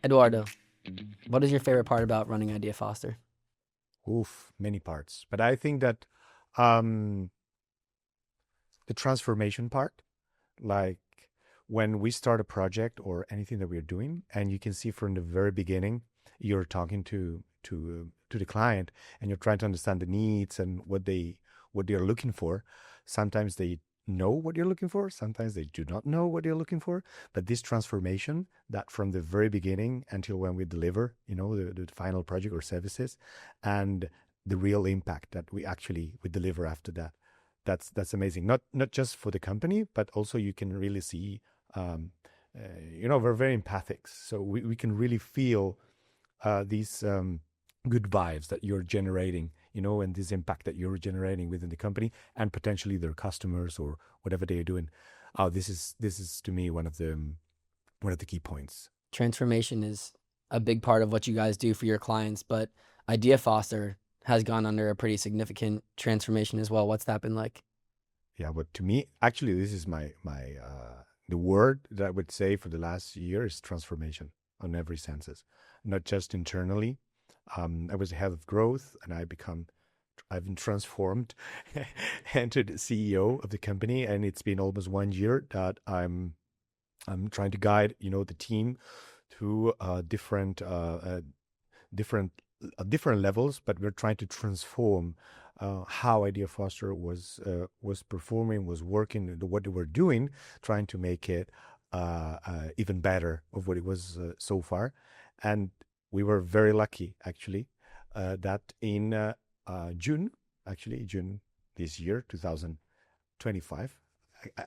Eduardo, what is your favorite part about running Idea Foster? Oof, many parts. But I think that um, the transformation part, like when we start a project or anything that we're doing, and you can see from the very beginning, you're talking to the client, and you're trying to understand the needs and what they're looking for. Sometimes they know what you're looking for. Sometimes they do not know what you're looking for. But this transformation, that from the very beginning until when we deliver, the final project or services, and the real impact that we deliver after that. That's amazing. Not just for the company, but also you can really see. Um, we're very empathic, so we can really feel these good vibes that you're generating, and this impact that you're generating within the company and potentially their customers or whatever they are doing. Oh, this is to me one of the key points. Transformation is a big part of what you guys do for your clients, but Idea Foster has gone under a pretty significant transformation as well. What's that been like? Yeah, but to me, actually, this is my the word that I would say for the last year is transformation on every senses, not just internally. I was the head of growth, and I've been transformed into the CEO of the company, and it's been almost 1 year that I'm trying to guide, the team through different different levels, but we're trying to transform how Idea Foster was performing, was working, what they were doing, trying to make it even better of what it was so far. And we were very lucky, actually, that in June, actually June this year, 2025.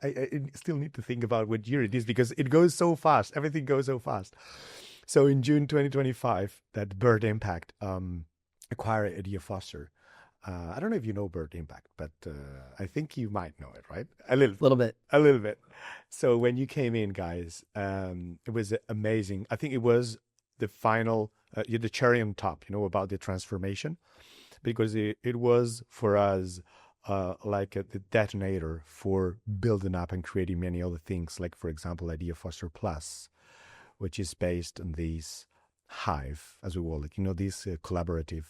I still need to think about what year it is because it goes so fast. Everything goes so fast. So in June 2025, that Bird Impact acquired Idea Foster. I don't know if you know Bird Impact, but I think you might know it, right? A little bit. A little bit. So when you came in, guys, it was amazing. I think it was the final, the cherry on top, about the transformation, because it was for us like the detonator for building up and creating many other things, like, for example, Idea Foster Plus, which is based on these HIVE, as we call it, this collaborative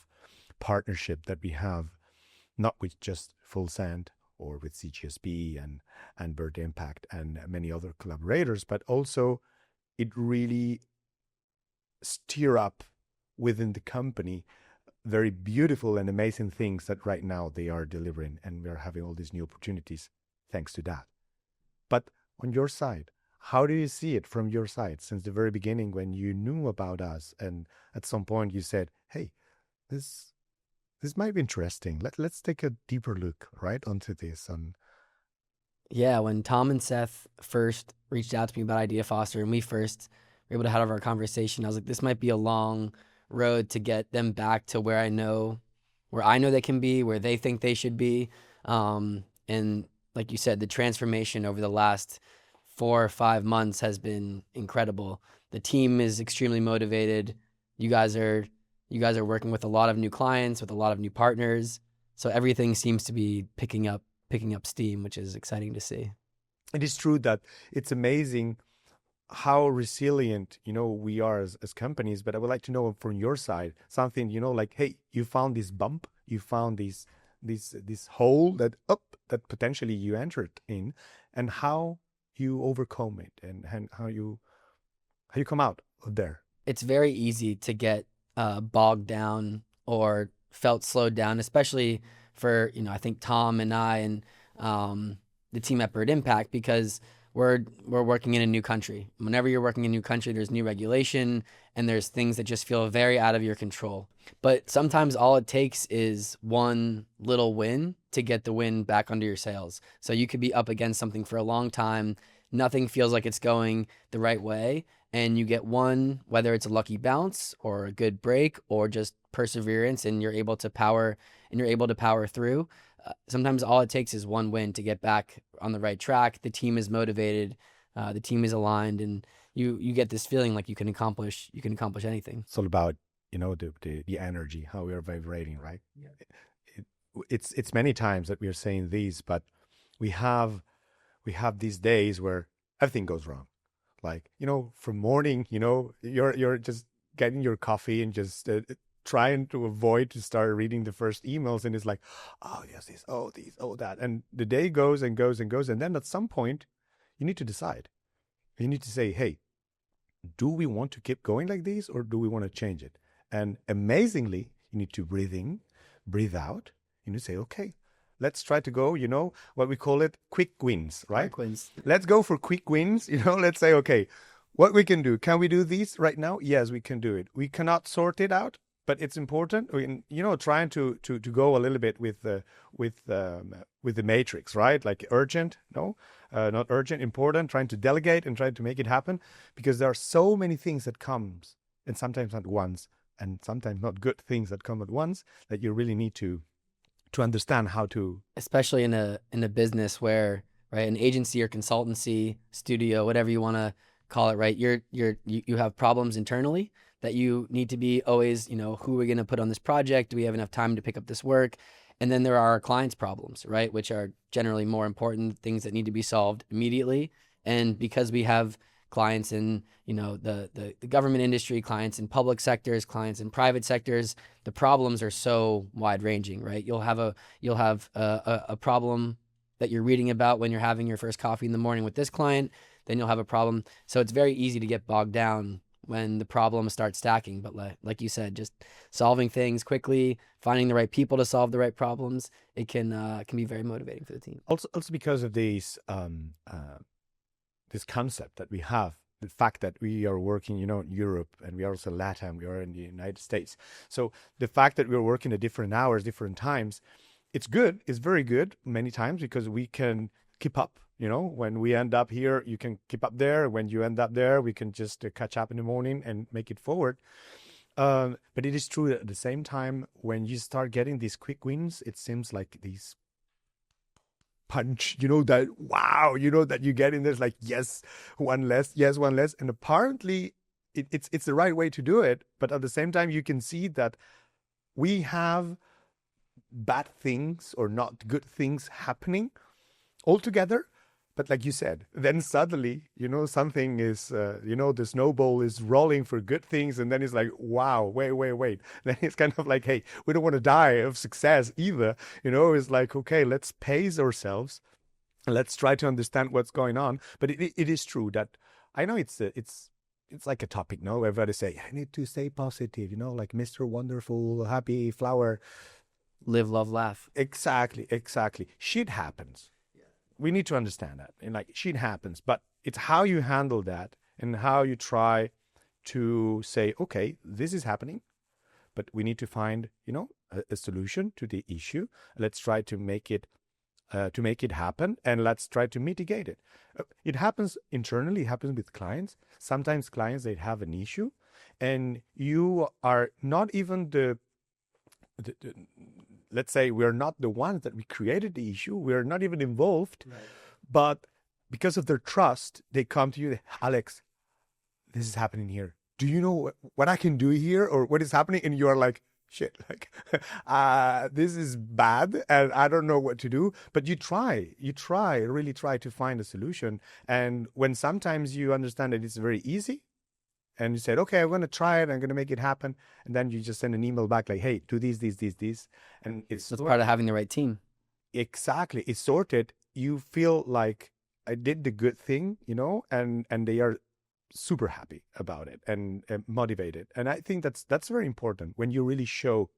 partnership that we have, not with just Fullsend or with CGSB and Bird Impact and many other collaborators, but also it really steer up within the company very beautiful and amazing things that right now they are delivering, and we're having all these new opportunities thanks to that. But on your side, how do you see it from your side since the very beginning when you knew about us and at some point you said, hey, this might be interesting. Let's take a deeper look right onto this. Yeah, when Tom and Seth first reached out to me about Idea Foster and we first were able to have our conversation, I was like, this might be a long road to get them back to where I know they can be, where they think they should be. And like you said, the transformation over the last 4 or 5 months has been incredible. The team is extremely motivated. You guys are working with a lot of new clients, with a lot of new partners. So everything seems to be picking up steam, which is exciting to see. It is true that it's amazing how resilient we are as companies, but I would like to know from your side something, like, hey, you found this bump, you found this hole that potentially you entered in, and how you overcome it, and how you come out of there. It's very easy to get bogged down or felt slowed down, especially for, I think Tom and I and the team at Bird Impact, because we're working in a new country. Whenever you're working in a new country, there's new regulation and there's things that just feel very out of your control. But sometimes all it takes is one little win to get the wind back under your sails. So you could be up against something for a long time. Nothing feels like it's going the right way. And you get one, whether it's a lucky bounce or a good break or just perseverance, and you're able to power through. Sometimes all it takes is one win to get back on the right track. The team is motivated, the team is aligned, and you get this feeling like you can accomplish anything. It's all about the energy, how we are vibrating, right? Yeah. It's many times that we are saying these, but we have these days where everything goes wrong. like, from morning, you're just getting your coffee and just trying to avoid to start reading the first emails, and it's like, oh yes, this, oh these, oh that, and the day goes and goes and goes, and then at some point you need to decide. You need to say, hey, do we want to keep going like this, or do we want to change it? And amazingly, you need to breathe in, breathe out. You need to say, okay, let's try to go, what we call it, quick wins, right? Quick wins. Let's go for quick wins. Let's say, okay, what we can do. Can we do this right now? Yes, we can do it. We cannot sort it out, but it's important. Trying to go a little bit with the matrix, right? Like urgent, no, not urgent, important. Trying to delegate and trying to make it happen, because there are so many things that comes, and sometimes at once, and sometimes not good things that come at once, that you really need to understand how to. Especially in a business where, right, an agency or consultancy, studio, whatever you want to call it, right? You have problems internally that you need to be always, who are we going to put on this project? Do we have enough time to pick up this work? And then there are our clients' problems, right? Which are generally more important, things that need to be solved immediately. And because we have clients in, the government industry, clients in public sectors, clients in private sectors, the problems are so wide ranging, right? You'll have a problem that you're reading about when you're having your first coffee in the morning with this client, then you'll have a problem. So it's very easy to get bogged down when the problems start stacking. But like you said, just solving things quickly, finding the right people to solve the right problems, it can be very motivating for the team. Also because of this concept that we have, the fact that we are working, in Europe, and we are also LATAM, we are in the United States. So the fact that we're working at different hours, different times, it's good. It's very good many times, because we can keep up. When we end up here, you can keep up there. When you end up there, we can just catch up in the morning and make it forward. But it is true that at the same time, when you start getting these quick wins, it seems like these punch, that wow, that you get in there, like, yes, one less, yes, one less. And apparently it's the right way to do it. But at the same time, you can see that we have bad things or not good things happening altogether. But like you said, then suddenly, something is, the snowball is rolling for good things. And then it's like, wow, wait. Then it's kind of like, hey, we don't want to die of success either. It's like, okay, let's pace ourselves. Let's try to understand what's going on. But it is true that I know it's like a topic, no? Everybody say, I need to stay positive, like Mr. Wonderful, happy flower. Live, love, laugh. Exactly. Shit happens. We need to understand that, and like, shit happens, but it's how you handle that and how you try to say, okay, this is happening, but we need to find, a solution to the issue. Let's try to make it happen, and let's try to mitigate it. It happens internally, it happens with clients. Sometimes clients, they have an issue, and you are not even the let's say we're not the ones that we created the issue. We're not even involved, right. But because of their trust, they come to you, Alex, this is happening here. Do you know what I can do here, or what is happening? And you are like, shit, like, this is bad and I don't know what to do. But you really try to find a solution. And when sometimes you understand that it's very easy, and you said, okay, I'm going to try it, I'm going to make it happen. And then you just send an email back like, hey, do this. And it's part of having the right team. Exactly. It's sorted. You feel like I did the good thing, and they are super happy about it and motivated. And I think that's very important when you really show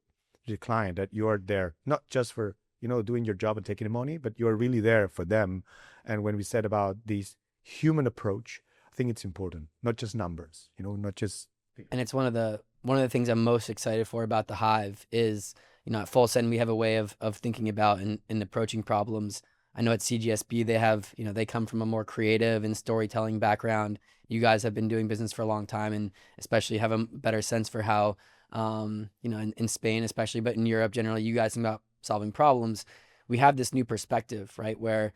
the client that you are there, not just for, doing your job and taking the money, but you are really there for them. And when we said about this human approach, I think it's important, not just numbers, not just. And it's one of the things I'm most excited for about the Hive is, at Fullsend, we have a way of thinking about and approaching problems. I know at CGSB, they have, they come from a more creative and storytelling background. You guys have been doing business for a long time, and especially have a better sense for how, in Spain especially, but in Europe generally, you guys think about solving problems. We have this new perspective, right? Where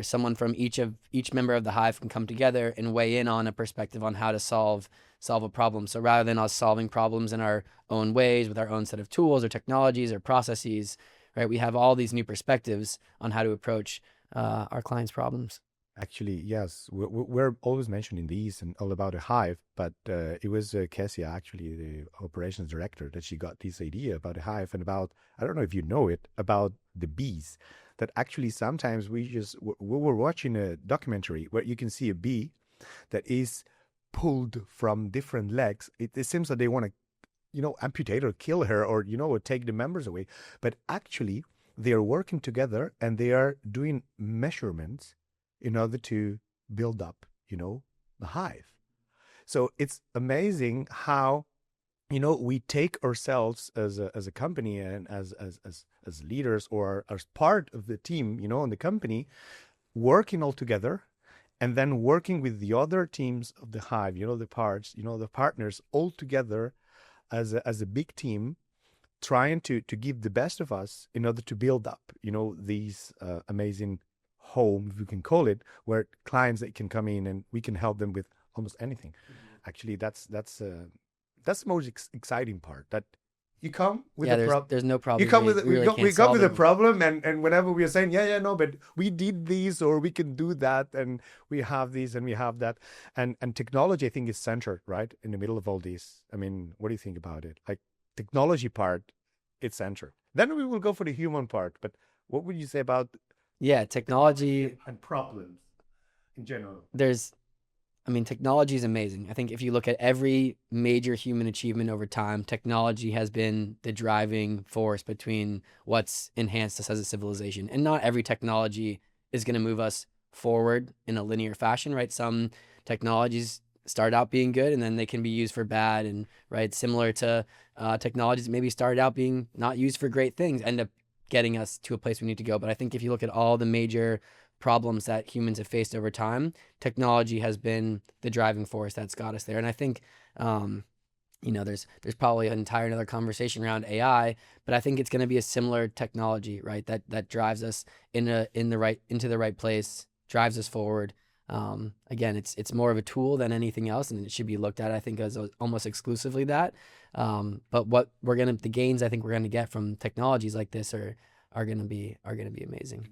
someone from each member of the Hive can come together and weigh in on a perspective on how to solve a problem. So rather than us solving problems in our own ways with our own set of tools or technologies or processes, right, we have all these new perspectives on how to approach our clients' problems. Actually, yes, we're always mentioning these and all about a hive, but it was Kessia, actually, the operations director, that she got this idea about a hive and about, I don't know if you know it, about the bees. That actually sometimes we were watching a documentary where you can see a bee that is pulled from different legs. It seems that they want to, amputate or kill her, or, or take the members away. But actually, they are working together and they are doing measurements in order to build up, the hive. So it's amazing how, we take ourselves as a company and as leaders or as part of the team, in the company, working all together and then working with the other teams of the hive, the parts, the partners all together as a big team, trying to give the best of us in order to build up, these amazing home, if we can call it, where clients that can come in and we can help them with almost anything. Actually, that's the most exciting part. That you come with Yeah, a problem. there's no You problem come with we really we can't come solve with a them. problem, and whenever we are saying, yeah, no, but we did this or we can do that, and we have this and we have that, and technology, I think, is centered right in the middle of all this. I mean, what do you think about it? Like, technology part, it's centered. Then we will go for the human part. But what would you say about Yeah, technology, and problems in general? there's I mean, technology is amazing. I think if you look at every major human achievement over time, technology has been the driving force between what's enhanced us as a civilization. And not every technology is going to move us forward in a linear fashion, right? Some technologies start out being good and then they can be used for bad, and right, similar to technologies that maybe started out being not used for great things, end up getting us to a place we need to go. But I think if you look at all the major problems that humans have faced over time, technology has been the driving force that's got us there. And I think, um, there's probably an entire another conversation around AI, but I think it's going to be a similar technology, right? That drives us into the right place, drives us forward. Again, it's more of a tool than anything else, and it should be looked at, I think, as almost exclusively that. But the gains I think we're gonna get from technologies like this are gonna be amazing.